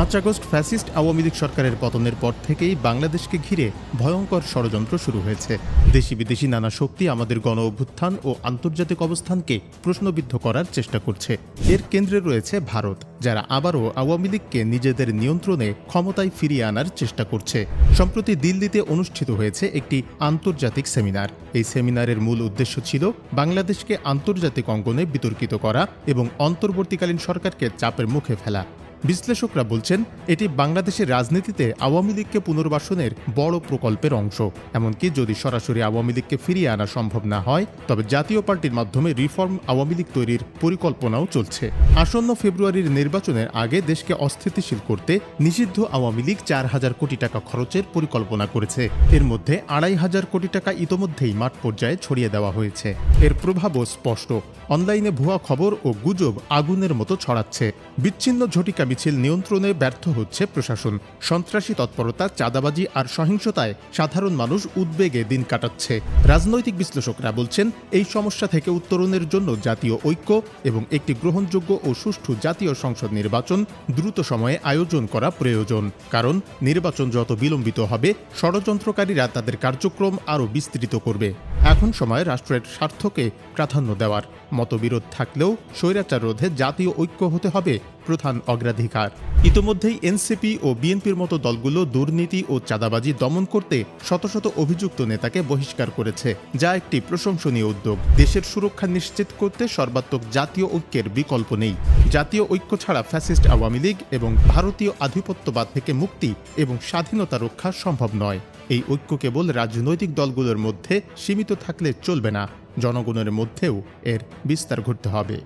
৫ August fascist Awami League সরকারের পতনের পর থেকেই বাংলাদেশকে ঘিরে ভয়ঙ্কর ষড়যন্ত্র শুরু হয়েছে। দেশি বিদেশি নানা শক্তি আমাদের গণ অভ্যুত্থান ও আন্তর্জাতিক অবস্থানকে প্রশ্নবিদ্ধ করার চেষ্টা করছে। এর কেন্দ্রে রয়েছে ভারত, যারা আবারও আওয়ামী লীগকে নিজেদের নিয়ন্ত্রণে ক্ষমতায় ফিরিয়ে আনার চেষ্টা করছে। সম্প্রতি দিল্লিতে অনুষ্ঠিত হয়েছে একটি আন্তর্জাতিক সেমিনার। এই সেমিনারের মূল উদ্দেশ্য ছিল বাংলাদেশকে আন্তর্জাতিক অঙ্গনে বিতর্কিত করা এবং অন্তর্বর্তীকালীন সরকারকে চাপের মুখে ফেলা। বিশ্লেষকরা বলছেন, এটি বাংলাদেশের রাজনীতিতে আওয়ামী লীগকে পুনর্বাসনের বড় প্রকল্পের অংশ। এমনকি যদি সরাসরি আওয়ামী লীগকে ফিরিয়ে আনা সম্ভব না হয়, তবে জাতীয় পার্টির মাধ্যমে রিফর্ম আওয়ামী লীগ তৈরির পরিকল্পনাও চলছে। আসন্ন ফেব্রুয়ারির নির্বাচনের আগে দেশকে অস্থিতিশীল করতে নিষিদ্ধ আওয়ামী লীগ ৪,০০০ কোটি টাকা খরচের পরিকল্পনা করেছে। এর মধ্যে ২,৫০০ কোটি টাকা ইতোমধ্যেই মাঠ পর্যায়ে ছড়িয়ে দেওয়া হয়েছে। এর প্রভাবও স্পষ্ট। অনলাইনে ভুয়া খবর ও গুজব আগুনের মতো ছড়াচ্ছে। বিচ্ছিন্ন ঝটিকা মিছিল নিয়ন্ত্রণে ব্যর্থ হচ্ছে প্রশাসন। সন্ত্রাসী তৎপরতা, চাঁদাবাজি আর সহিংসতায় সাধারণ মানুষ উদ্বেগে দিন কাটাচ্ছে। রাজনৈতিক বিশ্লেষকরা বলছেন, এই সমস্যা থেকে উত্তরণের জন্য জাতীয় ঐক্য এবং একটি গ্রহণযোগ্য ও সুষ্ঠু জাতীয় সংসদ নির্বাচন দ্রুত সময়ে আয়োজন করা প্রয়োজন। কারণ নির্বাচন যত বিলম্বিত হবে, ষড়যন্ত্রকারীরা তাদের কার্যক্রম আরও বিস্তৃত করবে। এখন সময় রাষ্ট্রের স্বার্থকে প্রাধান্য দেওয়ার। মতবিরোধ থাকলেও স্বৈরাচার রোধে জাতীয় ঐক্য হতে হবে প্রধান অগ্রাধিকার। ইতোমধ্যেই এনসিপি ও বিএনপির মতো দলগুলো দুর্নীতি ও চাঁদাবাজি দমন করতে শত শত অভিযুক্ত নেতাকে বহিষ্কার করেছে, যা একটি প্রশংসনীয় উদ্যোগ। দেশের সুরক্ষা নিশ্চিত করতে সর্বাত্মক জাতীয় ঐক্যের বিকল্প নেই। জাতীয় ঐক্য ছাড়া ফ্যাসিস্ট আওয়ামী লীগ এবং ভারতীয় আধিপত্যবাদ থেকে মুক্তি এবং স্বাধীনতা রক্ষা সম্ভব নয়। এই ঐক্য কেবল রাজনৈতিক দলগুলোর মধ্যে সীমিত থাকলে চলবে না, জনগণের মধ্যেও এর বিস্তার ঘটতে হবে।